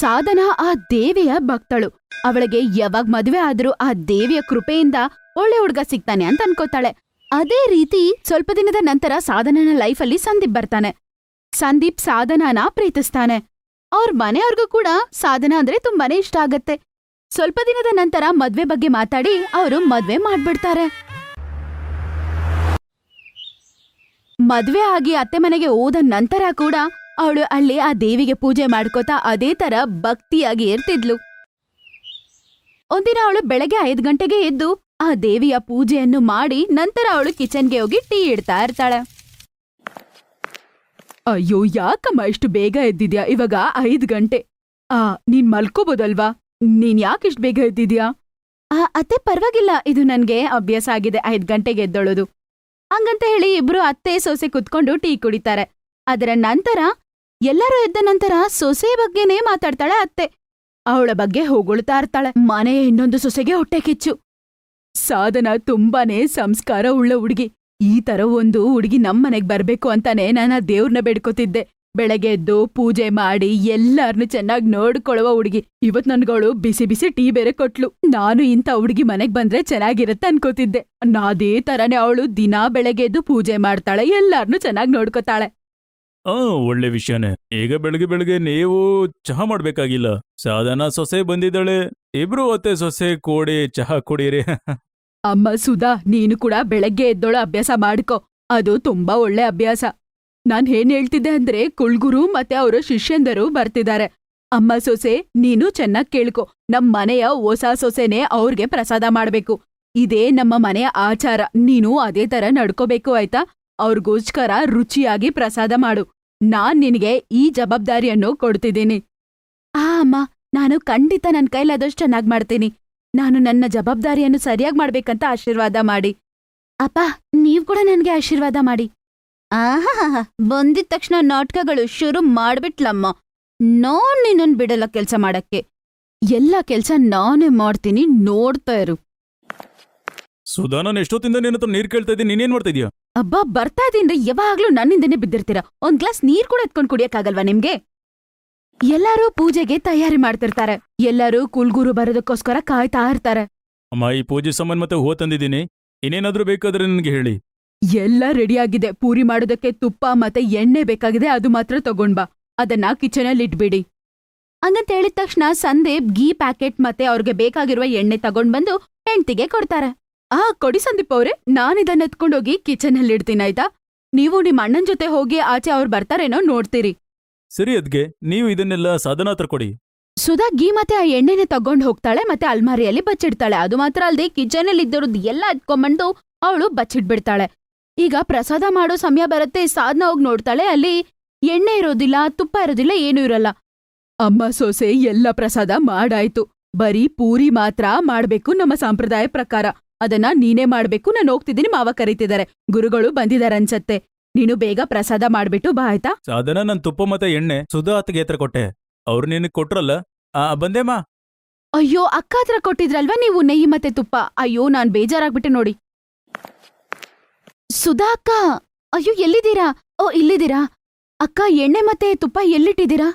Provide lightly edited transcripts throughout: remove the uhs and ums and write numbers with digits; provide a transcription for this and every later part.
ಸಾಧನ ಆ ದೇವಿಯ ಭಕ್ತಳು. ಅವಳಿಗೆ ಯಾವಾಗ ಮದ್ವೆ ಆದ್ರೂ ಆ ದೇವಿಯ ಕೃಪೆಯಿಂದ ಒಳ್ಳೆ ಹುಡ್ಗ ಸಿಗ್ತಾನೆ ಅಂತ ಅನ್ಕೋತಾಳೆ. ಅದೇ ರೀತಿ ಸ್ವಲ್ಪ ದಿನದ ನಂತರ ಸಾಧನನ ಲೈಫಲ್ಲಿ ಸಂದೀಪ್ ಬರ್ತಾನೆ. ಸಂದೀಪ್ ಸಾಧನನ ಪ್ರೀತಿಸ್ತಾನೆ. ಅವ್ರ ಮನೆಯವ್ರಿಗೂ ಕೂಡ ಸಾಧನ ಅಂದ್ರೆ ತುಂಬಾನೇ ಇಷ್ಟ ಆಗತ್ತೆ. ಸ್ವಲ್ಪ ದಿನದ ನಂತರ ಮದ್ವೆ ಬಗ್ಗೆ ಮಾತಾಡಿ ಅವರು ಮದ್ವೆ ಮಾಡ್ಬಿಡ್ತಾರೆ. ಮದ್ವೆ ಆಗಿ ಅತ್ತೆ ಮನೆಗೆ ಹೋದ ನಂತರ ಕೂಡ ಅವಳು ಅಲ್ಲಿ ಆ ದೇವಿಗೆ ಪೂಜೆ ಮಾಡ್ಕೋತಾ ಅದೇ ತರ ಭಕ್ತಿಯಾಗಿ ಇರ್ತಿದ್ಲು. ಒಂದಿನ ಅವಳು ಬೆಳಗ್ಗೆ 5 ಗಂಟೆಗೆ ಎದ್ದು ಆ ದೇವಿಯ ಪೂಜೆಯನ್ನು ಮಾಡಿ ನಂತರ ಅವಳು ಕಿಚನ್ಗೆ ಹೋಗಿ ಟೀ ಇಡ್ತಾ ಇರ್ತಾಳೆ. ಅಯ್ಯೋ, ಯಾಕಮ್ಮ ಇಷ್ಟು ಬೇಗ ಎದ್ದಿದ್ಯಾ? ಇವಾಗ 5 ಗಂಟೆ. ನೀನ್ ಮಲ್ಕೋಬೋದಲ್ವಾ? ನೀನ್ ಯಾಕಿಷ್ಟು ಬೇಗ ಎದ್ದಿದ್ಯಾ? ಅತ್ತೆ ಪರವಾಗಿಲ್ಲ, ಇದು ನನ್ಗೆ ಅಭ್ಯಾಸ ಆಗಿದೆ 5 ಗಂಟೆಗೆ ಎದ್ದೊಳೋದು. ಹಂಗಂತ ಹೇಳಿ ಇಬ್ರು ಅತ್ತೆ ಸೊಸೆ ಕುತ್ಕೊಂಡು ಟೀ ಕುಡಿತಾರೆ. ಅದರ ನಂತರ ಎಲ್ಲರೂ ಎದ್ದ ನಂತರ ಸೊಸೆ ಬಗ್ಗೆನೇ ಮಾತಾಡ್ತಾಳೆ ಅತ್ತೆ. ಅವಳ ಬಗ್ಗೆ ಹೊಗಳ್ತಾ ಇರ್ತಾಳೆ. ಮನೆಯ ಇನ್ನೊಂದು ಸೊಸೆಗೆ ಹೊಟ್ಟೆ ಕಿಚ್ಚು. ಸಾಧನ ತುಂಬಾನೇ ಸಂಸ್ಕಾರ ಉಳ್ಳ ಹುಡುಗಿ. ಈ ತರ ಒಂದು ಹುಡುಗಿ ನಮ್ಮನೆಗ್ ಬರ್ಬೇಕು ಅಂತಾನೆ ನಾನು ಆ ದೇವ್ರನ್ನ ಬೇಡ್ಕೋತಿದ್ದೆ. ಬೆಳಗ್ಗೆ ಎದ್ದು ಪೂಜೆ ಮಾಡಿ ಎಲ್ಲಾರ್ನು ಚೆನ್ನಾಗಿ ನೋಡ್ಕೊಳ್ಳುವ ಹುಡುಗಿ. ಇವತ್ ನನ್ಗಳು ಬಿಸಿ ಬಿಸಿ ಟೀ ಬೇರೆ ಕೊಟ್ಲು. ನಾನು ಇಂಥ ಹುಡುಗಿ ಮನೆಗ್ ಬಂದ್ರೆ ಚೆನ್ನಾಗಿರತ್ತೆ ಅನ್ಕೋತಿದ್ದೆ. ಅದೇ ತರನೇ ಅವಳು ದಿನಾ ಬೆಳಗ್ಗೆ ಎದ್ದು ಪೂಜೆ ಮಾಡ್ತಾಳೆ, ಎಲ್ಲಾರ್ನು ಚೆನ್ನಾಗಿ ನೋಡ್ಕೋತಾಳೆ. ಒಳ್ಳೆ ವಿಷಯನೇ. ಈಗ ಬೆಳಗ್ಗೆ ಬೆಳಗ್ಗೆ ನೀವು ಚಹಾ ಮಾಡ್ಬೇಕಾಗಿಲ್ಲ. ಸಾಧನ ಸೊಸೆ ಬಂದಿದ್ದಾಳೆ, ಇಬ್ರು ಅತ್ತೆ ಸೊಸೆ ಕೂಡಿ ಚಹಾ ಕುಡೀರಿ. ಅಮ್ಮ ಸುಧಾ, ನೀನು ಕೂಡ ಬೆಳಗ್ಗೆ ಎದ್ದೋಳ ಅಭ್ಯಾಸ ಮಾಡ್ಕೊ. ಅದು ತುಂಬಾ ಒಳ್ಳೆ ಅಭ್ಯಾಸ. ನಾನ್ ಏನ್ ಹೇಳ್ತಿದ್ದೆ ಅಂದ್ರೆ, ಕುಳ್ಗುರು ಮತ್ತೆ ಅವರ ಶಿಷ್ಯಂದರು ಬರ್ತಿದ್ದಾರೆ. ಅಮ್ಮ ಸೊಸೆ, ನೀನು ಚೆನ್ನಾಗ್ ಕೇಳ್ಕೊ. ನಮ್ ಮನೆಯ ಹೊಸ ಸೊಸೆನೆ ಅವ್ರಿಗೆ ಪ್ರಸಾದ ಮಾಡ್ಬೇಕು. ಇದೇ ನಮ್ಮ ಮನೆಯ ಆಚಾರ. ನೀನು ಅದೇ ತರ ನಡ್ಕೋಬೇಕು, ಆಯ್ತಾ? ಅವ್ರಿಗೋಸ್ಕರ ರುಚಿಯಾಗಿ ಪ್ರಸಾದ ಮಾಡು. ನಾನ್ ನಿನಗೆ ಈ ಜವಾಬ್ದಾರಿಯನ್ನು ಕೊಡ್ತಿದ್ದೀನಿ. ಅಮ್ಮ, ನಾನು ಖಂಡಿತ ನನ್ ಕೈಲಾದಷ್ಟು ಚೆನ್ನಾಗ್ ಮಾಡ್ತೀನಿ. ನಾನು ನನ್ನ ಜವಾಬ್ದಾರಿಯನ್ನು ಸರಿಯಾಗಿ ಮಾಡ್ಬೇಕಂತ ಆಶೀರ್ವಾದ ಮಾಡಿ. ಅಪ್ಪ, ನೀವ್ ಕೂಡ ನನ್ಗೆ ಆಶೀರ್ವಾದ ಮಾಡಿ. ಬಂದಿದ ತಕ್ಷಣ ನಾಟಕಗಳು ಶುರು ಮಾಡ್ಬಿಟ್ಲಮ್ಮ. ನಾನ್ ನಿನ್ನನ್ ಬಿಡಲ್ಲ ಕೆಲ್ಸ ಮಾಡಕ್ಕೆ. ಎಲ್ಲ ಕೆಲ್ಸ ನಾನೇ ಮಾಡ್ತೀನಿ, ನೋಡ್ತಾ ಇರು. ಸುಧಾ, ನಾನು ಎಷ್ಟೊತ್ತಿಂದ ನಿನ್ನ ಹತ್ರ ನೀರ್ ಕೇಳ್ತಾ ಇದ್ದೀನಿ, ನೀನೇನ್ ಮಾಡ್ತಾ ಇದೀಯ? ಅಬ್ಬಾ, ಬರ್ತಾ ಇದೀನ್ರಿ. ಯಾವಾಗ್ಲೂ ನನ್ನಿಂದನೇ ಬಿದ್ದಿರ್ತೀರ. ಒಂದ್ ಗ್ಲಾಸ್ ನೀರ್ ಕೂಡ ಎತ್ಕೊಂಡ್ ಕುಡಿಯಕ್ಕಾಗಲ್ವಾ ನಿಮ್ಗೆ? ಎಲ್ಲರೂ ಪೂಜೆಗೆ ತಯಾರಿ ಮಾಡ್ತಿರ್ತಾರೆ. ಎಲ್ಲರೂ ಕುಲ್ಗುರು ಬರೋದಕ್ಕೋಸ್ಕರ ಕಾಯ್ತಾ ಇರ್ತಾರೆ. ಅಮ್ಮ, ಈ ಪೂಜೆ ಸಾಮಾನ್ ಮತ್ತೆ ಹೂವು ತಂದಿದ್ದೀನಿ. ಇನ್ನೇನಾದ್ರೂ ಬೇಕಾದ್ರೆ ನನಗೆ ಹೇಳಿ. ಎಲ್ಲ ರೆಡಿಯಾಗಿದೆ. ಪೂರಿ ಮಾಡೋದಕ್ಕೆ ತುಪ್ಪ ಮತ್ತೆ ಎಣ್ಣೆ ಬೇಕಾಗಿದೆ, ಅದು ಮಾತ್ರ ತಗೊಂಡ್ಬಾ. ಅದನ್ನ ಕಿಚನಲ್ಲಿ ಇಟ್ಬಿಡಿ. ಹಂಗಂತ ಹೇಳಿದ ತಕ್ಷಣ ಸಂದೀಪ್ ಗೀ ಪ್ಯಾಕೆಟ್ ಮತ್ತೆ ಅವ್ರಿಗೆ ಬೇಕಾಗಿರುವ ಎಣ್ಣೆ ತಗೊಂಡ್ ಬಂದು ಹೆಂಡ್ತಿಗೆ ಕೊಡ್ತಾರೆ. ಕೊಡಿ ಸಂದೀಪ್ ಅವ್ರೆ, ನಾನಿದನ್ನ ಎತ್ಕೊಂಡೋಗಿ ಕಿಚನಲ್ಲಿ ಇಡ್ತೀನಿ, ಆಯ್ತಾ? ನೀವು ನಿಮ್ ಅಣ್ಣನ್ ಜೊತೆ ಹೋಗಿ ಆಚೆ ಅವ್ರು ಬರ್ತಾರೇನೋ ನೋಡ್ತೀರಿ. ಸರಿ ಅದ್ಗೆ, ನೀವು ಇದನ್ನೆಲ್ಲ ಸಾಧನ ಹತ್ರ ಕೊಡಿ. ಸುಧಾ ಗೀ ಮತ್ತೆ ಆ ಎಣ್ಣೆನೆ ತಗೊಂಡ್ ಹೋಗ್ತಾಳೆ ಮತ್ತೆ ಅಲ್ಮಾರಿಯಲ್ಲಿ ಬಚ್ಚಿಡ್ತಾಳೆ. ಅದು ಮಾತ್ರ ಅಲ್ದೆ ಕಿಚನಲ್ಲಿ ಇದ್ದರದ್ದು ಎಲ್ಲ ಎತ್ಕೊಂಡ್ಬಂದು ಅವಳು ಬಚ್ಚಿಡ್ಬಿಡ್ತಾಳೆ. ಈಗ ಪ್ರಸಾದ ಮಾಡೋ ಸಮಯ ಬರುತ್ತೆ. ಸಾಧನ ಹೋಗಿ ನೋಡ್ತಾಳೆ, ಅಲ್ಲಿ ಎಣ್ಣೆ ಇರೋದಿಲ್ಲ, ತುಪ್ಪ ಇರೋದಿಲ್ಲ, ಏನೂ ಇರಲ್ಲ. ಅಮ್ಮ ಸೊಸೆ, ಎಲ್ಲ ಪ್ರಸಾದ ಮಾಡಾಯ್ತು. ಬರೀ ಪೂರಿ ಮಾತ್ರ ಮಾಡ್ಬೇಕು ನಮ್ಮ ಸಂಪ್ರದಾಯ ಪ್ರಕಾರ. ಅದನ್ನ ನೀನೇ ಮಾಡ್ಬೇಕು. ನಾನು ಹೋಗ್ತಿದ್ದೀನಿ, ಮಾವ ಕರೀತಿದ್ದಾರೆ, ಗುರುಗಳು ಬಂದಿದಾರೆ ಅನ್ಸತ್ತೆ. ನೀನು ಬೇಗ ಪ್ರಸಾದ ಮಾಡ್ಬಿಟ್ಟು ಬಾ, ಆಯ್ತಾ? ಸಾಧನ, ನನ್ ತುಪ್ಪ ಮತ್ತೆ ಎಣ್ಣೆ ಸುಧಾ ಅತ್ತಿಗೆ ಹತ್ರ ಕೊಟ್ಟೆ. ಅವ್ರು ನಿನಗೆ ಕೊಟ್ರಲ್ಲ, ಬಂದೇಮಾ. ಅಯ್ಯೋ, ಅಕ್ಕ ಹತ್ರ ಕೊಟ್ಟಿದ್ರಲ್ವಾ ನೀವು ನೆಯ್ಯಿ ಮತ್ತೆ ತುಪ್ಪ. ಅಯ್ಯೋ, ನಾನ್ ಬೇಜಾರಾಗ್ಬಿಟ್ಟೆ ನೋಡಿ. ಸುಧಾ ಅಕ್ಕ, ಅಯ್ಯೋ ಎಲ್ಲಿದ್ದೀರಾ? ಇಲ್ಲಿದ್ದೀರಾ ಅಕ್ಕ. ಎಣ್ಣೆ ಮತ್ತೆ ತುಪ್ಪ ಎಲ್ಲಿಟ್ಟಿದ್ದೀರಾ?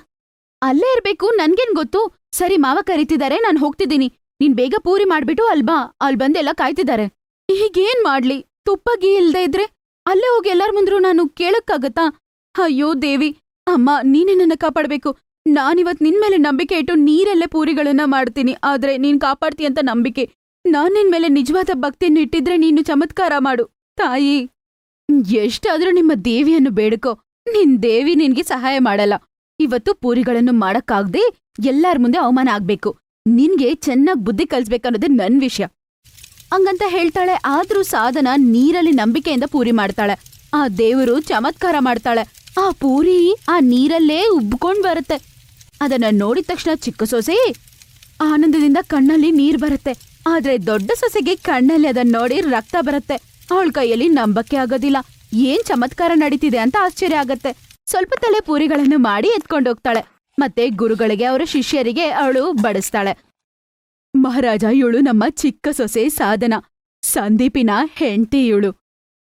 ಅಲ್ಲೇ ಇರ್ಬೇಕು, ನನ್ಗೇನ್ ಗೊತ್ತು. ಸರಿ, ಮಾವ ಕರೀತಿದ್ದಾರೆ, ನಾನ್ ಹೋಗ್ತಿದ್ದೀನಿ. ನೀನ್ ಬೇಗ ಪೂರಿ ಮಾಡ್ಬಿಟ್ಟು ಅಲ್ಬಾ, ಅಲ್ಲಿ ಬಂದೆಲ್ಲ ಕಾಯ್ತಿದ್ದಾರೆ. ಈಗೇನ್ ಮಾಡ್ಲಿ? ತುಪ್ಪ ಗೀ ಇಲ್ದೇ ಇದ್ರೆ ಅಲ್ಲೇ ಹೋಗಿ ಎಲ್ಲಾರ್ ಮುಂದ್ರು ನಾನು ಕೇಳಕ್ಕಾಗತ್ತಾ? ಅಯ್ಯೋ ದೇವಿ, ಅಮ್ಮ ನೀನೇ ನನ್ನ ಕಾಪಾಡ್ಬೇಕು. ನಾನಿವತ್ ನಿನ್ ಮೇಲೆ ನಂಬಿಕೆ ಇಟ್ಟು ನೀರಲ್ಲೇ ಪೂರಿಗಳನ್ನ ಮಾಡ್ತೀನಿ, ಆದ್ರೆ ನೀನ್ ಕಾಪಾಡ್ತೀಯ ಅಂತ ನಂಬಿಕೆ. ನಾನ್ ನಿನ್ ಮೇಲೆ ನಿಜವಾದ ಭಕ್ತಿಯನ್ನು ಇಟ್ಟಿದ್ರೆ ನೀನು ಚಮತ್ಕಾರ ಮಾಡು ತಾಯಿ. ಎಷ್ಟಾದ್ರೂ ನಿಮ್ಮ ದೇವಿಯನ್ನು ಬೇಡ್ಕೋ, ನಿನ್ ದೇವಿ ನಿನ್ಗೆ ಸಹಾಯ ಮಾಡಲ್ಲ. ಇವತ್ತು ಪೂರಿಗಳನ್ನು ಮಾಡಕ್ಕಾಗ್ದೆ ಎಲ್ಲಾರ್ ಮುಂದೆ ಅವಮಾನ ಆಗ್ಬೇಕು. ನಿನ್ಗೆ ಚೆನ್ನಾಗ್ ಬುದ್ಧಿ ಕಲ್ಸ್ಬೇಕನ್ನೋದೇ ನನ್ ವಿಷಯ. ಹಂಗಂತ ಹೇಳ್ತಾಳೆ. ಆದ್ರೂ ಸಾಧನ ನೀರಲ್ಲಿ ನಂಬಿಕೆಯಿಂದ ಪೂರಿ ಮಾಡ್ತಾಳೆ. ಆ ದೇವರು ಚಮತ್ಕಾರ ಮಾಡ್ತಾಳೆ. ಆ ಪೂರಿ ಆ ನೀರಲ್ಲೇ ಉಬ್ಕೊಂಡ್ ಬರುತ್ತೆ. ಅದನ್ನ ನೋಡಿದ ತಕ್ಷಣ ಚಿಕ್ಕ ಸೊಸೆ ಆನಂದದಿಂದ ಕಣ್ಣಲ್ಲಿ ನೀರ್ ಬರುತ್ತೆ. ಆದ್ರೆ ದೊಡ್ಡ ಸೊಸೆಗೆ ಕಣ್ಣಲ್ಲಿ ಅದನ್ನ ನೋಡಿ ರಕ್ತ ಬರುತ್ತೆ. ಅವಳ ಕೈಯಲ್ಲಿ ನಂಬಕ್ಕೆ ಆಗೋದಿಲ್ಲ. ಏನ್ ಚಮತ್ಕಾರ ನಡೀತಿದೆ ಅಂತ ಆಶ್ಚರ್ಯ ಆಗತ್ತೆ. ಸ್ವಲ್ಪ ತಲೆ ಪೂರಿಗಳನ್ನು ಮಾಡಿ ಎತ್ಕೊಂಡೋಗ್ತಾಳೆ. ಮತ್ತೆ ಗುರುಗಳಿಗೆ ಅವರ ಶಿಷ್ಯರಿಗೆ ಅವಳು ಬಡಿಸ್ತಾಳೆ. ಮಹಾರಾಜ, ಇವಳು ನಮ್ಮ ಚಿಕ್ಕ ಸೊಸೆ ಸಾಧನ, ಸಂದೀಪಿನ ಹೆಂಡತಿ ಇವಳು.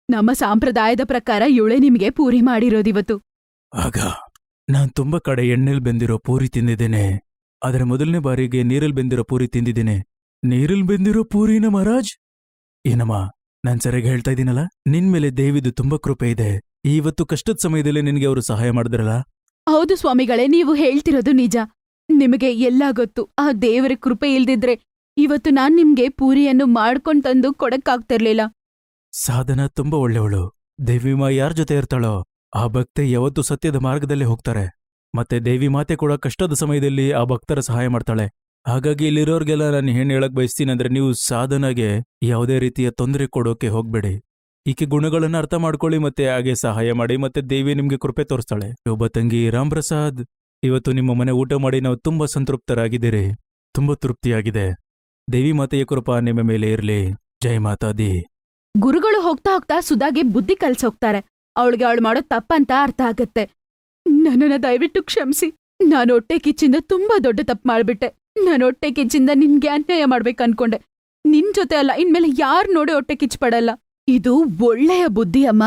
ನಮ್ಮ ಸಂಪ್ರದಾಯದ ಪ್ರಕಾರ ಇವಳೆ ನಿಮಗೆ ಪೂರಿ ಮಾಡಿರೋದಿವತ್ತು. ಆಗ ನಾನ್ ತುಂಬಾ ಕಡೆ ಎಣ್ಣೆಲ್ ಬೆಂದಿರೋ ಪೂರಿ ತಿಂದಿದ್ದೇನೆ. ಆದ್ರೆ ಮೊದಲನೇ ಬಾರಿಗೆ ನೀರಲ್ಲಿ ಬೆಂದಿರೋ ಪೂರಿ ತಿಂದಿದ್ದೀನಿ. ನೀರಲ್ಲಿ ಬೆಂದಿರೋ ಪೂರಿನ ಮಹಾರಾಜ್? ಏನಮ್ಮ, ನಾನ್ ಸರಿಯಾಗಿ ಹೇಳ್ತಾ ಇದ್ದೀನಲ್ಲ? ನಿನ್ ಮೇಲೆ ದೇವಿದು ತುಂಬಾ ಕೃಪೆ ಇದೆ. ಇವತ್ತು ಕಷ್ಟದ ಸಮಯದಲ್ಲಿ ನಿನ್ಗೆ ಅವರು ಸಹಾಯ ಮಾಡಿದ್ರಲ್ಲ. ಹೌದು ಸ್ವಾಮಿಗಳೇ, ನೀವು ಹೇಳ್ತಿರೋದು ನಿಜ. ನಿಮಗೆ ಎಲ್ಲ ಗೊತ್ತು. ಆ ದೇವರ ಕೃಪೆ ಇಲ್ದಿದ್ರೆ ಇವತ್ತು ನಾನ್ ನಿಮ್ಗೆ ಪೂರಿಯನ್ನು ಮಾಡ್ಕೊಂಡ್ ತಂದು ಕೊಡಕ್ಕಾಗ್ತಿರ್ಲಿಲ್ಲ. ಸಾಧನ ತುಂಬಾ ಒಳ್ಳೆಯವಳು. ದೇವಿ ಮಾ ಯಾರ್ ಜೊತೆ ಇರ್ತಾಳೋ ಆ ಭಕ್ತೆ ಯಾವತ್ತೂ ಸತ್ಯದ ಮಾರ್ಗದಲ್ಲೇ ಹೋಗ್ತಾರೆ. ಮತ್ತೆ ದೇವಿ ಮಾತೆ ಕೂಡ ಕಷ್ಟದ ಸಮಯದಲ್ಲಿ ಆ ಭಕ್ತರ ಸಹಾಯ ಮಾಡ್ತಾಳೆ. ಹಾಗಾಗಿ ಇಲ್ಲಿರೋರ್ಗೆಲ್ಲ ನಾನು ಏನ್ ಹೇಳಕ್ ಬಯಸ್ತೀನಂದ್ರೆ, ನೀವು ಸಾಧನಗೆ ಯಾವುದೇ ರೀತಿಯ ತೊಂದರೆ ಕೊಡೋಕೆ ಹೋಗ್ಬೇಡಿ. ಈಕೆ ಗುಣಗಳನ್ನ ಅರ್ಥ ಮಾಡ್ಕೊಳ್ಳಿ ಮತ್ತೆ ಹಾಗೆ ಸಹಾಯ ಮಾಡಿ. ಮತ್ತೆ ದೇವಿ ನಿಮ್ಗೆ ಕೃಪೆ ತೋರಿಸ್ತಾಳೆ. ಒಬ್ಬ ತಂಗಿ ರಾಮ್ ಪ್ರಸಾದ್, ಇವತ್ತು ನಿಮ್ಮ ಮನೆ ಊಟ ಮಾಡಿ ನಾವು ತುಂಬಾ ಸಂತೃಪ್ತರಾಗಿದ್ದೀರಿ. ತುಂಬಾ ತೃಪ್ತಿಯಾಗಿದೆ. ದೇವಿ ಮಾತೆಯ ಕೃಪಾ ನಿಮ್ಮ ಮೇಲೆ ಇರ್ಲಿ. ಜೈ ಮಾತಾ ದಿ. ಗುರುಗಳು ಹೋಗ್ತಾ ಹೋಗ್ತಾ ಸುಧಾಗೆ ಬುದ್ಧಿ ಕಲ್ಸೋಗ್ತಾರೆ. ಅವಳಿಗೆ ಅವಳು ಮಾಡೋ ತಪ್ಪಂತ ಅರ್ಥ ಆಗತ್ತೆ. ನನ್ನನ್ನ ದಯವಿಟ್ಟು ಕ್ಷಮಿಸಿ. ನಾನು ಹೊಟ್ಟೆ ಕಿಚ್ಚಿಂದ ತುಂಬಾ ದೊಡ್ಡ ತಪ್ಪು ಮಾಡ್ಬಿಟ್ಟೆ. ನಾನು ಹೊಟ್ಟೆ ಕಿಚ್ಚಿಂದ ನಿನ್ಗೆ ಅನ್ಯಾಯ ಮಾಡ್ಬೇಕು ಅನ್ಕೊಂಡೆ. ನಿನ್ ಜೊತೆ ಅಲ್ಲ, ಇನ್ಮೇಲೆ ಯಾರ್ ನೋಡಿ ಹೊಟ್ಟೆ ಕಿಚ್ಚು ಪಡಲ್ಲ. ಇದು ಒಳ್ಳೆಯ ಬುದ್ಧಿ ಅಮ್ಮ.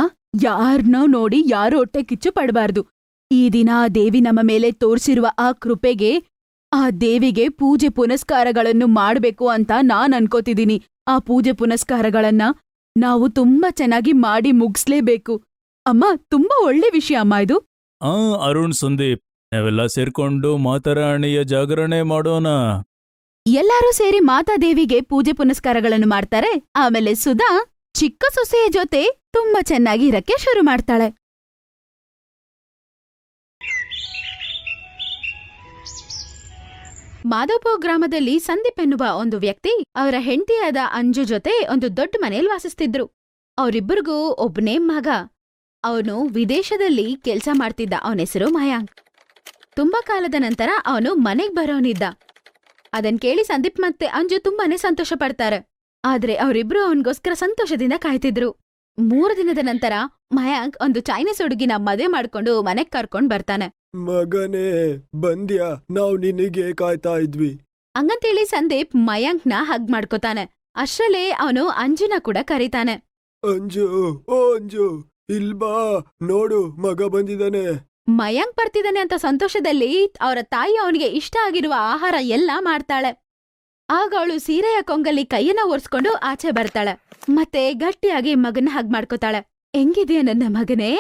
ಯಾರ್ನೋ ನೋಡಿ ಯಾರು ಹೊಟ್ಟೆ ಕಿಚ್ಚು ಪಡಬಾರ್ದು. ಈ ದಿನ ಆ ದೇವಿ ನಮ್ಮ ಮೇಲೆ ತೋರ್ಸಿರುವ ಆ ಕೃಪೆಗೆ, ಆ ದೇವಿಗೆ ಪೂಜೆ ಪುನಸ್ಕಾರಗಳನ್ನು ಮಾಡ್ಬೇಕು ಅಂತ ನಾನ್ ಅನ್ಕೋತಿದೀನಿ. ಆ ಪೂಜೆ ಪುನಸ್ಕಾರಗಳನ್ನ ನಾವು ತುಂಬಾ ಚೆನ್ನಾಗಿ ಮಾಡಿ ಮುಗಿಸ್ಲೇಬೇಕು. ಅಮ್ಮ, ತುಂಬಾ ಒಳ್ಳೆ ವಿಷಯ ಅಮ್ಮ ಇದು. ಅರುಣ್, ಸಂದೀಪ್, ನಾವೆಲ್ಲ ಸೇರ್ಕೊಂಡು ಮಾತಾರಾಣಿಯ ಜಾಗರಣೆ ಮಾಡೋಣ. ಎಲ್ಲರೂ ಸೇರಿ ಮಾತಾದೇವಿಗೆ ಪೂಜೆ ಪುನಸ್ಕಾರಗಳನ್ನು ಮಾಡ್ತಾರೆ. ಆಮೇಲೆ ಸುಧಾ ಚಿಕ್ಕ ಸೊಸೆಯ ಜೊತೆ ತುಂಬಾ ಚೆನ್ನಾಗಿ ಇರಕ್ಕೆ ಶುರು ಮಾಡ್ತಾಳೆ. ಮಾಧವಪುರ ಗ್ರಾಮದಲ್ಲಿ ಸಂದೀಪ್ ಎನ್ನುವ ಒಂದು ವ್ಯಕ್ತಿ ಅವರ ಹೆಂಡತಿಯಾದ ಅಂಜು ಜೊತೆ ಒಂದು ದೊಡ್ಡ ಮನೆಯಲ್ಲಿ ವಾಸಿಸ್ತಿದ್ರು. ಅವರಿಬ್ಬರಿಗೂ ಒಬ್ನೇ ಮಗ. ಅವನು ವಿದೇಶದಲ್ಲಿ ಕೆಲ್ಸ ಮಾಡ್ತಿದ್ದ. ಅವನ ಹೆಸರು ಮಯಾಂಕ್. ತುಂಬಾ ಕಾಲದ ನಂತರ ಅವನು ಮನೆಗ್ ಬರೋನಿದ್ದ. ಅದನ್ ಕೇಳಿ ಸಂದೀಪ್ ಮತ್ತೆ ಅಂಜು ತುಂಬಾನೇ ಸಂತೋಷ ಪಡ್ತಾರೆ. ಆದ್ರೆ ಅವರಿಬ್ರು ಅವನಿಗೋಸ್ಕರ ಸಂತೋಷದಿಂದ ಕಾಯ್ತಿದ್ರು. 3 ದಿನದ ನಂತರ ಮಯಾಂಕ್ ಒಂದು ಚೈನೀಸ್ ಹುಡುಗಿನ ಮದುವೆ ಮಾಡ್ಕೊಂಡು ಮನೆಗ್ ಕರ್ಕೊಂಡ್ ಬರ್ತಾನೆ. ಮಗನೇ, ಬಂದ್ಯಾ? ನಾವ್ ನಿನಗೆ ಕಾಯ್ತಾ ಇದ್ವಿ. ಹಂಗಂತೇಳಿ ಸಂದೀಪ್ ಮಯಾಂಕ್ನ ಹಗ್ ಮಾಡ್ಕೋತಾನೆ. ಅಷ್ಟ್ರಲ್ಲೇ ಅವನು ಅಂಜುನ ಕೂಡ ಕರೀತಾನೆ. ಅಂಜು, ಓ ಅಂಜು, ಇಲ್ಬಾ, ನೋಡು ಮಗ ಬಂದಿದ್ದಾನೆ. ಮಯಾಂಕ್ ಬರ್ತಿದ್ದಾನೆ ಅಂತ ಸಂತೋಷದಲ್ಲಿ ಅವರ ತಾಯಿ ಅವನಿಗೆ ಇಷ್ಟ ಆಗಿರುವ ಆಹಾರ ಎಲ್ಲ ಮಾಡ್ತಾಳೆ. ಆಗ ಅವಳು ಸೀರೆಯ ಕೊಂಗಲ್ಲಿ ಕೈಯನ್ನ ಒರ್ಸ್ಕೊಂಡು ಆಚೆ ಬರ್ತಾಳೆ. ಮತ್ತೆ ಗಟ್ಟಿಯಾಗಿ ಮಗನ ಹಗ್ ಮಾಡ್ಕೋತಾಳೆ. ಹೆಂಗಿದೆಯಾ ನನ್ನ ಮಗನೇ?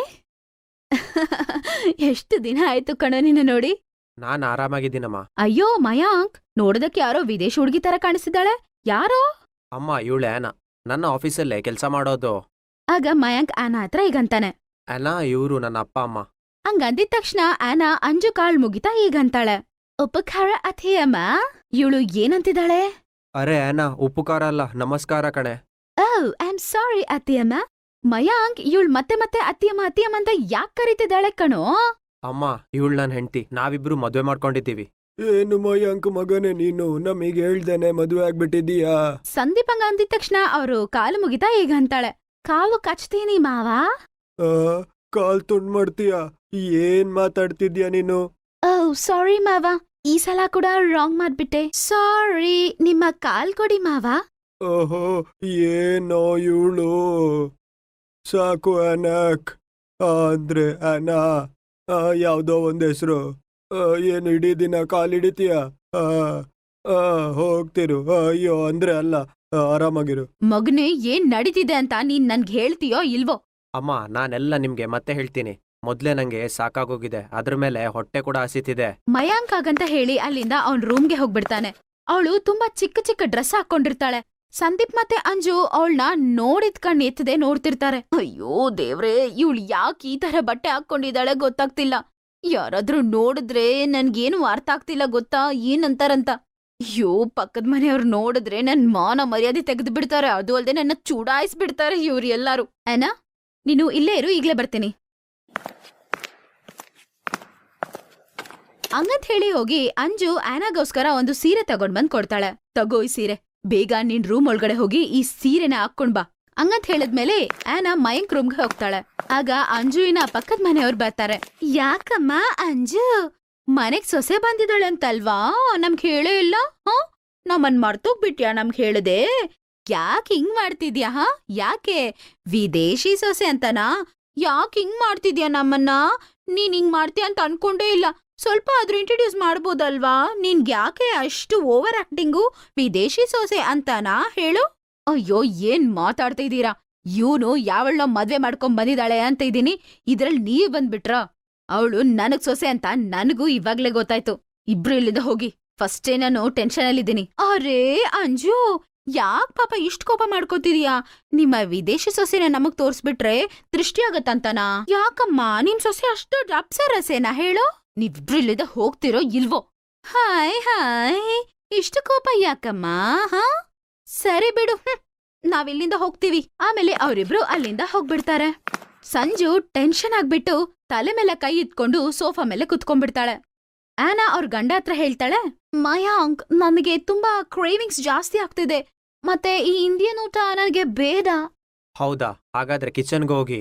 ಎಷ್ಟು ದಿನ ಆಯ್ತು ಕಣೋ ನಿನ್ನ ನೋಡಿ. ನಾನ್ ಆರಾಮಾಗಿದ್ದೀನಮ್ಮ. ಅಯ್ಯೋ ಮಯಾಂಕ್, ನೋಡೋದಕ್ಕೆ ಯಾರೋ ವಿದೇಶ ಹುಡುಗಿ ತರ ಕಾಣಿಸಿದ್ದಾಳೆ. ಯಾರೋ? ಅಮ್ಮ, ಇವಳೆ ಆನಾ, ನನ್ನ ಆಫೀಸಲ್ಲೇ ಕೆಲ್ಸ ಮಾಡೋದು. ಆಗ ಮಯಾಂಕ್ ಆನಾ ಹತ್ರ ಈಗಂತಾನೆ. ಆನಾ, ಇವ್ರು ನನ್ನ ಅಪ್ಪ ಅಮ್ಮ. ಹಂಗಂದಿದ ತಕ್ಷಣ ಆನಾ ಅಂಜು ಕಾಳ್ ಮುಗಿತಾ ಈಗಂತಾಳೆ. ಉಪಕಾರ ಅಥಿಯಮ್ಮ. ಇವಳು ಏನಂತಿದ್ದಾಳೆ? ಅರೆ ಆನಾ, ಉಪಕಾರ ಅಲ್ಲ, ನಮಸ್ಕಾರ ಕಣೆ. ಓ, ಐ ಆಮ್ ಸಾರಿ ಅತ್ತಿಯಮ್ಮ. ಮಯಾಂಕ್ ಇವಳು ಮತ್ತೆ ಮತ್ತೆ ಅತ್ತಿಯಮ್ಮ ಅತ್ತಿಯಮ್ಮ ಅಂತ ಯಾಕೆ ಕರೀತಿದ್ದಾಳೆ ಕಣೋ? ಅಮ್ಮ, ಇವಳು ನನ್ನ ಹೆಂಡತಿ. ನಾವಿಬ್ರು ಮದ್ವೆ ಮಾಡ್ಕೊಂಡಿದ್ದೀವಿ. ಏನು ಮಯಾಂಕ್ ಮಗನೇ, ನೀನು ನಮಗೆ ಹೇಳ್ದೇನೆ ಮದುವೆ ಆಗ್ಬಿಟ್ಟಿದೀಯಾ? ಸಂದೀಪ್ ಹಂಗ ಅಂದಿದ ತಕ್ಷಣ ಅವರು ಕಾಲು ಮುಗಿತಾ ಈಗ ಅಂತಾಳೆ. ಕಾಲು ಕಚ್ತೀನಿ ಮಾವ. ಆ, ಕಾಲ್ ತುಂಡ್ ಮಾಡ್ತೀಯಾ? ಏನ್ ಮಾತಾಡ್ತಿದ್ಯಾ ನೀನು? ಓ ಸಾರಿ ಮಾವ, ಈ ಸಲ ಕೂಡ ರಾಂಗ್ ಮಾಡ್ಬಿಟ್ಟೆ. ಸಾರಿ, ನಿಮ್ಮ ಕಾಲ್ ಕೊಡಿ ಮಾವ. ಓಹೋ, ಏನೋ ಇವಳು. ಸಾಕು ಅನಕ್. ಅಂದ್ರೆ ಅನಾ, ಯಾವ್ದೋ ಒಂದ್ ಹೆಸರು. ಏನು ಇಡೀ ದಿನ ಕಾಲಿಡಿತೀಯ? ಹೋಗ್ತಿರು. ಅಯ್ಯೋ, ಅಂದ್ರೆ ಅಲ್ಲ, ಆರಾಮಾಗಿರು. ಮಗನೇ, ಏನ್ ನಡೀತಿದೆ ಅಂತ ನೀನ್ ನನ್ಗೆ ಹೇಳ್ತೀಯೋ ಇಲ್ವೋ? ಅಮ್ಮ, ನಾನೆಲ್ಲ ನಿಮ್ಗೆ ಮತ್ತೆ ಹೇಳ್ತೀನಿ. ಮೊದ್ಲೇ ನಂಗೆ ಸಾಕಾಗೋಗಿದೆ. ಅದ್ರ ಮೇಲೆ ಹೊಟ್ಟೆ ಕೂಡ ಹಸಿತಿದೆ. ಮಯಾಂಕ್ ಆಗಂತ ಹೇಳಿ ಅಲ್ಲಿಂದ ಅವನ್ ರೂಮ್ಗೆ ಹೋಗ್ಬಿಡ್ತಾನೆ. ಅವಳು ತುಂಬಾ ಚಿಕ್ಕ ಚಿಕ್ಕ ಡ್ರೆಸ್ ಹಾಕೊಂಡಿರ್ತಾಳೆ. ಸಂದೀಪ್ ಮತ್ತೆ ಅಂಜು ಅವಳನ್ನ ನೋಡಿದ್ ಕಣ್ ಎತ್ತದೆ ನೋಡ್ತಿರ್ತಾರೆ. ಅಯ್ಯೋ ದೇವ್ರೇ, ಇವಳು ಯಾಕೆ ಈ ತರ ಬಟ್ಟೆ ಹಾಕೊಂಡಿದ್ದಾಳೆ ಗೊತ್ತಾಗ್ತಿಲ್ಲ. ಯಾರಾದ್ರೂ ನೋಡಿದ್ರೆ ನನ್ಗೇನು ಅರ್ಥ ಆಗ್ತಿಲ್ಲ ಗೊತ್ತಾ, ಏನಂತಾರಂತ. ಅಯ್ಯೋ, ಪಕ್ಕದ ಮನೆಯವ್ರು ನೋಡಿದ್ರೆ ನನ್ ಮಾನ ಮರ್ಯಾದೆ ತೆಗೆದು ಬಿಡ್ತಾರೆ. ಅದು ಅಲ್ದೆ ನನ್ನ ಚೂಡಾಯಿಸ್ಬಿಡ್ತಾರೆ ಇವ್ರು ಎಲ್ಲಾರು. ಏನಾ, ನೀನು ಇಲ್ಲೇ ಇರು, ಈಗ್ಲೇ ಬರ್ತೀನಿ ಹಂಗಂತ ಹೇಳಿ ಹೋಗಿ ಅಂಜು ಆನಾಗೋಸ್ಕರ ಒಂದು ಸೀರೆ ತಗೊಂಡ್ ಬಂದ್ ಕೊಡ್ತಾಳೆ. ತಗೋ ಈ ಸೀರೆ, ಬೇಗ ನಿನ್ ರೂಮ್ ಒಳಗಡೆ ಹೋಗಿ ಈ ಸೀರೆನ ಹಾಕೊಂಡ್ ಬಾ. ಹಂಗಂತ ಹೇಳಿದ್ಮೇಲೆ ಆನಾ ಮಯಾಂಕ್ ರೂಮ್ಗೆ ಹೋಗ್ತಾಳೆ. ಆಗ ಅಂಜುವಿನ ಪಕ್ಕದ ಮನೆಯವ್ರು ಬರ್ತಾರೆ. ಯಾಕಮ್ಮ ಅಂಜು, ಮನೆಗ್ ಸೊಸೆ ಬಂದಿದ್ದಾಳೆ ಅಂತಲ್ವಾ? ನಮ್ಗೆ ಹೇಳೇ ಇಲ್ಲ. ನಮ್ಮನ್ ಮರ್ತೋಗ್ಬಿಟ್ಯಾ? ನಮ್ಗೆ ಹೇಳದೆ ಯಾಕೆ ಹಿಂಗ್ ಮಾಡ್ತಿದ್ಯಾ? ಯಾಕೆ ವಿದೇಶಿ ಸೊಸೆ ಅಂತನಾ? ಯಾಕೆ ಹಿಂಗ್ ಮಾಡ್ತಿದ್ಯಾ ನಮ್ಮನ್ನ? ನೀನ್ ಹಿಂಗ್ ಮಾಡ್ತೀಯ ಅಂತ ಅನ್ಕೊಂಡೇ ಇಲ್ಲ. ಸ್ವಲ್ಪ ಆದ್ರೂ ಇಂಟ್ರೊಡ್ಯೂಸ್ ಮಾಡ್ಬೋದಲ್ವಾ? ನಿನ್ಗೆ ಯಾಕೆ ಅಷ್ಟು ಓವರ್ ಆಕ್ಟಿಂಗು? ವಿದೇಶಿ ಸೊಸೆ ಅಂತಾನಾ ಹೇಳು? ಅಯ್ಯೋ, ಏನ್ ಮಾತಾಡ್ತಾ ಇದ್ದೀರಾ? ಇವನು ಯಾವಳ ಮದ್ವೆ ಮಾಡ್ಕೊಂಡ್ ಬಂದಿದ್ದಾಳೆ ಅಂತ ಇದೀನಿ, ಇದ್ರಲ್ಲಿ ನೀವ್ ಬಂದ್ಬಿಟ್ರ? ಅವಳು ನನಗ್ ಸೊಸೆ ಅಂತ ನನಗೂ ಇವಾಗ್ಲೇ ಗೊತ್ತಾಯ್ತು. ಇಬ್ರು ಇಲ್ಲಿಂದ ಹೋಗಿ. ಫಸ್ಟೇ ನಾನು ಟೆನ್ಷನ್ ಅಲ್ಲಿದ್ದೀನಿ. ಅರೇ ಅಂಜು, ಯಾಕ್ ಪಾಪ ಇಷ್ಟ್ ಕೋಪ ಮಾಡ್ಕೋತಿದೀಯಾ? ನಿಮ್ಮ ವಿದೇಶಿ ಸೊಸೆನ ನಮಗ್ ತೋರ್ಸ್ಬಿಟ್ರೆ ದೃಷ್ಟಿ ಆಗತ್ತಂತನಾ? ಯಾಕಮ್ಮ, ನಿಮ್ ಸೊಸೆ ಅಷ್ಟು ಅಪ್ಸರಸೇನಾ ಹೇಳು? ನೀವಿಬ್ರು ಇಲ್ಲಿಂದ ಹೋಗ್ತಿರೋ ಇಲ್ವೋ? ಹಾಯ್ ಹಾಯ್, ಇಷ್ಟು ಕೋಪ ಯಾಕಮ್ಮ? ಹಾ ಸರಿ ಬಿಡು, ನಾವಿಲ್ಲಿಂದ ಹೋಗ್ತೀವಿ. ಆಮೇಲೆ ಅವರಿಬ್ರು ಅಲ್ಲಿಂದ ಹೋಗ್ಬಿಡ್ತಾರೆ. ಸಂಜು ಟೆನ್ಷನ್ ಆಗ್ಬಿಟ್ಟು ತಲೆ ಮೇಲೆ ಕೈ ಇಟ್ಕೊಂಡು ಸೋಫಾ ಮೇಲೆ ಕುತ್ಕೊಂಡ್ಬಿಡ್ತಾಳೆ. ಆನಾ ಅವ್ರ ಗಂಡ ಹತ್ರ ಹೇಳ್ತಾಳೆ, ಮಯಾಂಕ್, ನನಗೆ ತುಂಬಾ ಕ್ರೇವಿಂಗ್ಸ್ ಜಾಸ್ತಿ ಆಗ್ತಿದೆ. ಮತ್ತೆ ಈ ಇಂಡಿಯನ್ ಊಟ ನನಗೆ ಬೇಡ. ಹೌದಾ? ಹಾಗಾದ್ರೆ ಕಿಚನ್ಗೆ ಹೋಗಿ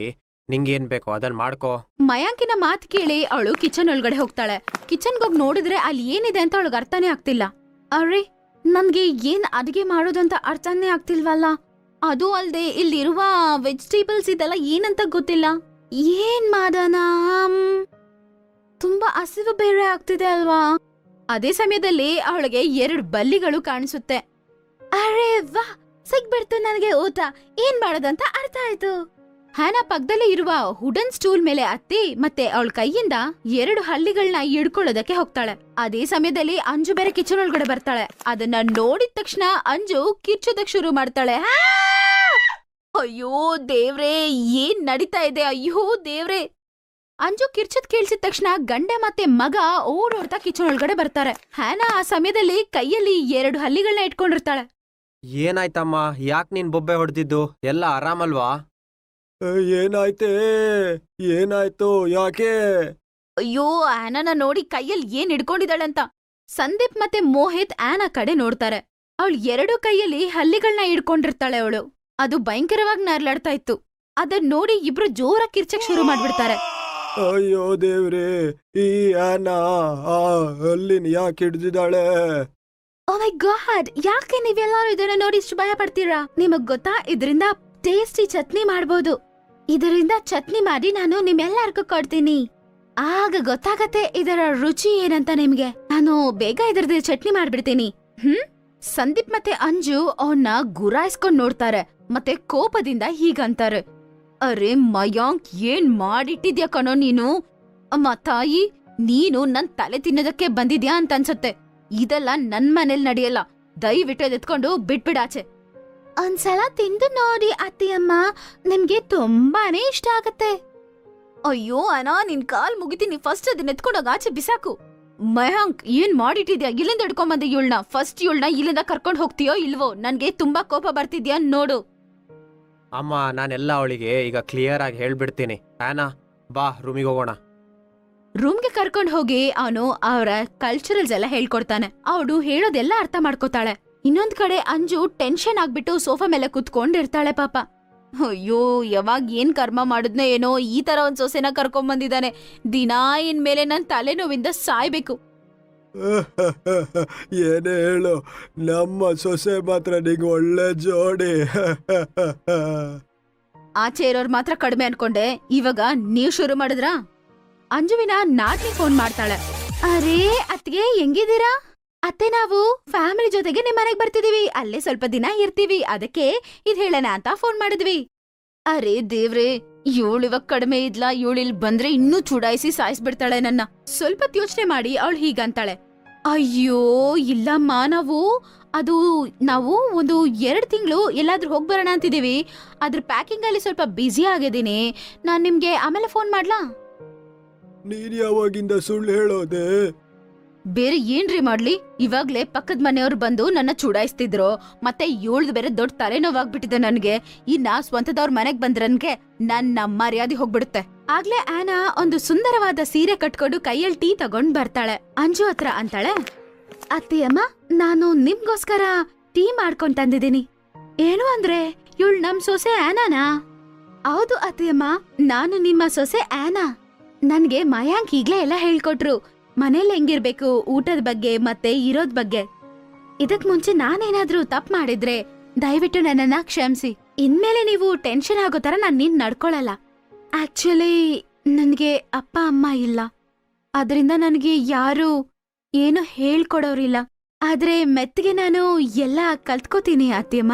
ನಿಂಗೇನ್ ಬೇಕೋ ಅದನ್ನ ಮಾಡ್ಕೋ. ಮಯಾಂಕಿನ ಮಾತು ಕೇಳಿ ಅವಳು ಕಿಚನ್ ಒಳಗಡೆ ಹೋಗ್ತಾಳೆ. ಕಿಚನ್ಗೆ ಹೋಗಿ ನೋಡಿದ್ರೆ ಅಲ್ಲಿ ಏನಿದೆ ಅಂತ ಅವಳಿಗೆ ಅರ್ಥನೇ ಆಗ್ತಿಲ್ಲ. ಅರೆ, ನನ್ಗೆ ಏನ್ ಅಡಿಗೆ ಮಾಡೋದಂತ ಅರ್ಥನೇ ಆಗ್ತಿಲ್ವಲ್ಲ. ಅದು ಅಲ್ದೆ ಇಲ್ಲಿರುವ ವೆಜಿಟೇಬಲ್ಸ್ ಇದೆಲ್ಲ ಏನಂತ ಗೊತ್ತಿಲ್ಲ. ಏನ್ ಮಾಡೋಣ? ತುಂಬಾ ಹಸಿವು ಬೇರೆ ಆಗ್ತಿದೆ ಅಲ್ವಾ? ಅದೇ ಸಮಯದಲ್ಲಿ ಅವಳಿಗೆ 2 ಬಲ್ಲಿಗಳು ಕಾಣಿಸುತ್ತೆ. ಅರೆ ವಾ, ಸಿಗ್ಬಿಡ್ತು ನನಗೆ ಊಟ. ಏನ್ ಮಾಡೋದಂತ ಅರ್ಥ ಆಯ್ತು. ಹ್ಯಾನಾ ಪಕ್ಕದಲ್ಲಿ ಇರುವ ವುಡನ್ ಸ್ಟೂಲ್ ಮೇಲೆ ಹತ್ತಿ ಮತ್ತೆ ಅವಳ ಕೈಯಿಂದ 2 ಹಳ್ಳಿಗಳನ್ನ ಹಿಡ್ಕೊಳ್ಳೋದಕ್ಕೆ ಹೋಗ್ತಾಳೆ. ಅದೇ ಸಮಯದಲ್ಲಿ ಅಂಜು ಬೇರೆ ಕಿಚನ್ ಒಳಗಡೆ ಬರ್ತಾಳೆ. ಅದನ್ನ ನೋಡಿದ ತಕ್ಷಣ ಅಂಜು ಕಿರ್ಚೋದಕ್ ಶುರು ಮಾಡ್ತಾಳೆ. ಅಯ್ಯೋ ದೇವ್ರೇ, ಏನ್ ನಡೀತಾ ಇದೆ? ಅಯ್ಯೋ ದೇವ್ರೇ! ಅಂಜು ಕಿರ್ಚದ್ ಕೇಳಿಸಿದ ತಕ್ಷಣ ಗಂಡೆ ಮತ್ತೆ ಮಗ ಓಡೋಡ್ತಾ ಕಿಚನ್ ಒಳಗಡೆ ಬರ್ತಾರೆ. ಹ್ಯಾನಾ ಆ ಸಮಯದಲ್ಲಿ ಕೈಯಲ್ಲಿ 2 ಹಲ್ಲಿಗಳನ್ನ ಇಟ್ಕೊಂಡಿರ್ತಾಳೆ. ಏನಾಯ್ತಮ್ಮ? ಯಾಕೆ ನೀನ್ ಬೊಬ್ಬೆ ಹೊಡೆದಿದ್ದು? ಎಲ್ಲ ಆರಾಮಲ್ವಾ? ಏನಾಯ್ತೇ? ಏನಾಯ್ತು? ಯಾಕೆ? ಅಯ್ಯೋ, ಆನನ ನೋಡಿ ಕೈಯಲ್ಲಿ ಏನ್ ಹಿಡ್ಕೊಂಡಿದ್ದಾಳಂತ. ಸಂದೀಪ್ ಮತ್ತೆ ಮೋಹಿತ್ ಆನಾ ಕಡೆ ನೋಡ್ತಾರೆ. ಅವಳು 2 ಕೈಯಲ್ಲಿ ಹಲ್ಲಿಗಳನ್ನ ಹಿಡ್ಕೊಂಡಿರ್ತಾಳೆ. ಅವಳು ಅದು ಭಯಂಕರವಾಗಿ ನರ್ಲಾಡ್ತಾ ಇತ್ತು. ಅದನ್ನ ನೋಡಿ ಇಬ್ರು ಜೋರ ಕಿರ್ಚಕ್ ಶುರು ಮಾಡ್ಬಿಡ್ತಾರೆ. ಅಯ್ಯೋ ದೇವ್ರೇ, ಈ ಆನಾ ಅಲ್ಲಿನ ಯಾಕೆ ಹಿಡ್ದಿದ್ದಾಳೆ? ಓ ಮೈ ಗಾಡ್, ಯಾಕೆ ನೀವೆಲ್ಲರೂ ಇದನ್ನ ನೋಡಿ ಇಷ್ಟು ಭಯ ಪಡ್ತೀರಾ? ನಿಮಗ್ ಗೊತ್ತಾ, ಇದರಿಂದ ಟೇಸ್ಟಿ ಚಟ್ನಿ ಮಾಡ್ಬೋದು. ಇದರಿಂದ ಚಟ್ನಿ ಮಾಡಿ ನಾನು ನಿಮ್ಮೆಲ್ಲರಿಗೂ ಕೊಡ್ತೀನಿ. ಆಗ ಗೊತ್ತಾಗತ್ತೆ ಇದರ ರುಚಿ ಏನಂತ ನಿಮ್ಗೆ. ನಾನು ಬೇಗ ಇದ್ರದ್ದು ಚಟ್ನಿ ಮಾಡ್ಬಿಡ್ತೀನಿ. ಸಂದೀಪ್ ಮತ್ತೆ ಅಂಜು ಅವನ್ನ ಗುರಾಯಿಸ್ಕೊಂಡ್ ನೋಡ್ತಾರೆ. ಮತ್ತೆ ಕೋಪದಿಂದ ಹೀಗಂತಾರೆ, ಅರೆ ಮಯಾಂಕ್, ಏನ್ ಮಾಡಿಟ್ಟಿದ್ಯಾ ಕಣೋ ನೀನು? ಅಮ್ಮ ತಾಯಿ, ನೀನು ನನ್ ತಲೆ ತಿನ್ನೋದಕ್ಕೆ ಬಂದಿದ್ಯಾ ಅಂತ ಅನ್ಸುತ್ತೆ. ಇದೆಲ್ಲ ನನ್ ಮನೇಲಿ ನಡೆಯಲ್ಲ. ದಯವಿಟ್ಟು ಎತ್ಕೊಂಡು ಬಿಟ್ಬಿಡಾಚೆ. ಒಂದ್ಸಲ ತಿಂದು ನೋಡಿ ಅತ್ತಿಯಮ್ಮ, ನಿಮ್ಗೆ ತುಂಬಾನೇ ಇಷ್ಟ ಆಗತ್ತೆ. ಅಯ್ಯೋ ಅನಾ, ನಿನ್ ಕಾಲ್ ಮುಗಿತೀನಿ. ಫಸ್ಟ್ ಅದನ್ನ ಎತ್ಕೊಂಡೋಗ ಆಚೆ ಬಿಸಾಕು. ಮಯಾಂಕ್, ಏನ್ ಮಾಡಿಟ್ಟಿದ್ಯಾ? ಇಲ್ಲಿಂದ ಹಿಡ್ಕೊಂಬಂದೆ ಇವಳನ್ನ. ಫಸ್ಟ್ ಇವಳನ್ನ ಇಲ್ಲಿಂದ ಕರ್ಕೊಂಡ್ ಹೋಗ್ತೀಯೋ ಇಲ್ವೋ? ನನ್ಗೆ ತುಂಬಾ ಕೋಪ ಬರ್ತಿದ್ಯಾ ನೋಡು. ಅಮ್ಮ, ನಾನೆಲ್ಲ ಅವಳಿಗೆ ಈಗ ಕ್ಲಿಯರ್ ಆಗಿ ಹೇಳ್ಬಿಡ್ತೀನಿ. ಆನಾ, ಬಾ ರೂಮಿಗೆ ಹೋಗೋಣ. ರೂಮ್ಗೆ ಕರ್ಕೊಂಡ್ ಹೋಗಿ ಅವನು ಅವರ ಕಲ್ಚರಲ್ಸ್ ಎಲ್ಲ ಹೇಳ್ಕೊಡ್ತಾನೆ. ಅವಳು ಹೇಳೋದೆಲ್ಲ ಅರ್ಥ ಮಾಡ್ಕೋತಾಳೆ. ಇನ್ನೊಂದ್ ಕಡೆ ಅಂಜು ಟೆನ್ಷನ್ ಆಗ್ಬಿಟ್ಟು ಸೋಫಾ ಮೇಲೆ ಕುತ್ಕೊಂಡಿರ್ತಾಳೆ ಪಾಪ. ಅಯ್ಯೋ, ಯಾವಾಗ ಏನ್ ಕರ್ಮ ಮಾಡಿದ್ನೋ ಏನೋ, ಈ ತರ ಒಂದ್ ಸೊಸೆನ ಕರ್ಕೊಂಡ್ ಬಂದಿದ್ದಾನೆ. ದಿನಾ ಇನ್ಮೇಲೆ ನನ್ ತಲೆನೋವಿಂದ ಸಾಯ್ಬೇಕು. ಏನೇ ಹೇಳು, ನಮ್ಮ ಸೊಸೆ ಮಾತ್ರ ನಿಂಗೆ ಒಳ್ಳೆ ಜೋಡಿ. ಆಚೆ ಇರೋರ್ ಮಾತ್ರ ಕಡಿಮೆ ಅನ್ಕೊಂಡೆ, ಇವಾಗ ನೀವ್ ಶುರು ಮಾಡಿದ್ರಾ? ಅಂಜುವಿನ ನಾಟಿ ಫೋನ್ ಮಾಡ್ತಾಳೆ. ಅರೇ ಅತ್ಗೆ, ಹೆಂಗಿದ್ದೀರಾ? ಅತ್ತೆ, ನಾವು ಫ್ಯಾಮಿಲಿ ಜೊತೆಗೆ ನಿಮ್ ಮನೆಗ್ ಬರ್ತಿದೀವಿ. ಅಲ್ಲೇ ಸ್ವಲ್ಪ ದಿನ ಇರ್ತೀವಿ. ಅದಕ್ಕೆ ಇದ್ ಹೇಳೋಣ ಅಂತ ಫೋನ್ ಮಾಡಿದ್ವಿ. ಅರೇ ದೇವ್ರೆ, ಇವಳು ಇವಾಗ ಕಡಿಮೆ ಇದ್ಲಾ? ಇವಳು ಇಲ್ಲಿ ಬಂದ್ರೆ ಇನ್ನೂ ಚುಡಾಯಿಸಿ ಸಾಯಿಸ್ಬಿಡ್ತಾಳೆ ನನ್ನ. ಸ್ವಲ್ಪ ಯೋಚನೆ ಮಾಡಿ ಅವಳು ಹೀಗಂತಾಳೆ, ಅಯ್ಯೋ ಇಲ್ಲಮ್ಮ, ನಾವು ಒಂದು 2 ತಿಂಗಳು ಎಲ್ಲಾದ್ರೂ ಹೋಗ್ಬರೋಣ ಅಂತಿದೀವಿ. ಅದ್ರ ಪ್ಯಾಕಿಂಗ್ ಅಲ್ಲಿ ಸ್ವಲ್ಪ ಬ್ಯುಸಿ ಆಗಿದ್ದೀನಿ. ನಾನ್ ನಿಮ್ಗೆ ಆಮೇಲೆ ಫೋನ್ ಮಾಡ್ಲಾ? ನೀನ್ ಯಾವಾಗಿಂದ ಸುಳ್ಳು ಹೇಳೋದೆ? ಬೇರೆ ಏನ್ರಿ ಮಾಡ್ಲಿ? ಇವಾಗ್ಲೇ ಪಕ್ಕದ ಮನೆಯವ್ರು ಬಂದು ನನ್ನ ಚುಡಾಯಿಸ್ತಿದ್ರು. ಮತ್ತೆ ಇವಳ್ದು ಬೇರೆ ದೊಡ್ಡ ತಲೆನೋವಾಗ್ಬಿಟ್ಟಿದೆ ನನ್ಗೆ. ಇನ್ನ ಸ್ವಂತದವ್ರ ಮನೆಗ್ ಬಂದ್ರನ್ಗೆ ನನ್ನ ಮರ್ಯಾದೆ ಹೋಗ್ಬಿಡುತ್ತೆ. ಆಗ್ಲೇ ಆನಾ ಒಂದು ಸುಂದರವಾದ ಸೀರೆ ಕಟ್ಕೊಂಡು ಕೈಯಲ್ಲಿ ಟೀ ತಗೊಂಡ್ ಬರ್ತಾಳೆ. ಅಂಜು ಹತ್ರ ಅಂತಾಳೆ, ಅತ್ತಿಯಮ್ಮ, ನಾನು ನಿಮ್ಗೋಸ್ಕರ ಟೀ ಮಾಡ್ಕೊಂಡ್ ತಂದಿದ್ದೀನಿ. ಏನು ಅಂದ್ರೆ, ಇವಳು ನಮ್ ಸೊಸೆ ಆನಾನಾ? ಹೌದು ಅತ್ತಿಯಮ್ಮ, ನಾನು ನಿಮ್ಮ ಸೊಸೆ ಆನಾ. ನನ್ಗೆ ಮಯಾಂಕ್ ಈಗ್ಲೇ ಎಲ್ಲ ಹೇಳ್ಕೊಟ್ರು. ಮನೇಲಿ ಹೆಂಗಿರ್ಬೇಕು, ಊಟದ ಬಗ್ಗೆ ಮತ್ತೆ ಇರೋದ್ ಬಗ್ಗೆ. ಇದಕ್ ಮುಂಚೆ ನಾನೇನಾದ್ರೂ ತಪ್ಪು ಮಾಡಿದ್ರೆ ದಯವಿಟ್ಟು ನನ್ನನ್ನ ಕ್ಷಮಿಸಿ. ಇನ್ಮೇಲೆ ನೀವು ಟೆನ್ಷನ್ ಆಗೋ ತರ ನಾನ್ ನಡ್ಕೊಳಲ್ಲ. ಆಕ್ಚುಲಿ ನನ್ಗೆ ಅಪ್ಪ ಅಮ್ಮ ಇಲ್ಲ. ಅದರಿಂದ ನನಗೆ ಯಾರು ಏನು ಹೇಳ್ಕೊಡೋರಿಲ್ಲ. ಆದ್ರೆ ಮೆತ್ತಗೆ ನಾನು ಎಲ್ಲ ಕಲ್ತ್ಕೋತೀನಿ ಅತ್ತಿಯಮ್ಮ.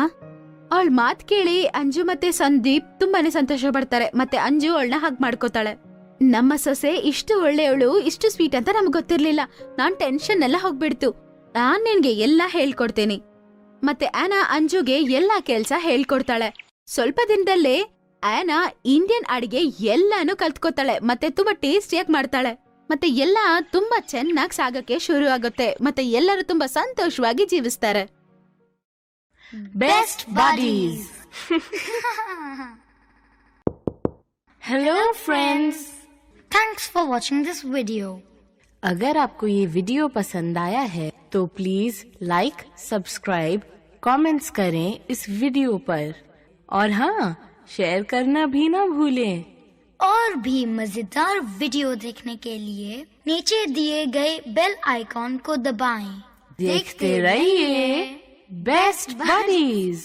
ಅವಳ ಮಾತ್ ಕೇಳಿ ಅಂಜು ಮತ್ತೆ ಸಂದೀಪ್ ತುಂಬಾನೇ ಸಂತೋಷ ಪಡ್ತಾರೆ. ಮತ್ತೆ ಅಂಜು ಅವಳನ್ನ ಹಗ್ ಮಾಡ್ಕೋತಾಳೆ. ನಮ್ಮ ಸೊಸೆ ಇಷ್ಟು ಒಳ್ಳೆಯವಳು, ಇಷ್ಟು ಸ್ವೀಟ್ ಅಂತ ನಮ್ಗೆ ಗೊತ್ತಿರ್ಲಿಲ್ಲ. ನಾನ್ ಟೆನ್ಷನ್ ಎಲ್ಲ ಹೋಗ್ಬಿಡ್ತು. ನಾನ್ ನಿನ್ಗೆ ಎಲ್ಲ ಹೇಳ್ಕೊಡ್ತೀನಿ. ಮತ್ತೆ ಆನಾ ಅಂಜುಗೆ ಎಲ್ಲಾ ಕೆಲ್ಸ ಹೇಳ್ಕೊಡ್ತಾಳೆ. ಸ್ವಲ್ಪ ದಿನದಲ್ಲೇ ಆನಾ ಇಂಡಿಯನ್ ಅಡಿಗೆ ಎಲ್ಲಾನು ಕಲ್ತ್ಕೋತಾಳೆ ಮತ್ತೆ ತುಂಬಾ ಟೇಸ್ಟಿಯಾಗಿ ಮಾಡ್ತಾಳೆ. ಮತ್ತೆ ಎಲ್ಲ ತುಂಬಾ ಚೆನ್ನಾಗಿ ಸಾಗಕ್ಕೆ ಶುರು ಆಗುತ್ತೆ. ಮತ್ತೆ ಎಲ್ಲರೂ ತುಂಬಾ ಸಂತೋಷವಾಗಿ ಜೀವಿಸ್ತಾರೆ. Best Buddies. Hello friends. Thanks for watching this video. अगर आपको ये वीडियो पसंद आया है तो प्लीज लाइक, सब्सक्राइब, कमेंट्स करें इस वीडियो पर और हाँ, शेयर करना भी ना भूलें। और भी मजेदार वीडियो देखने के लिए नीचे दिए गए बेल आइकॉन को दबाएं। देखते रहिए बेस्ट बडीज।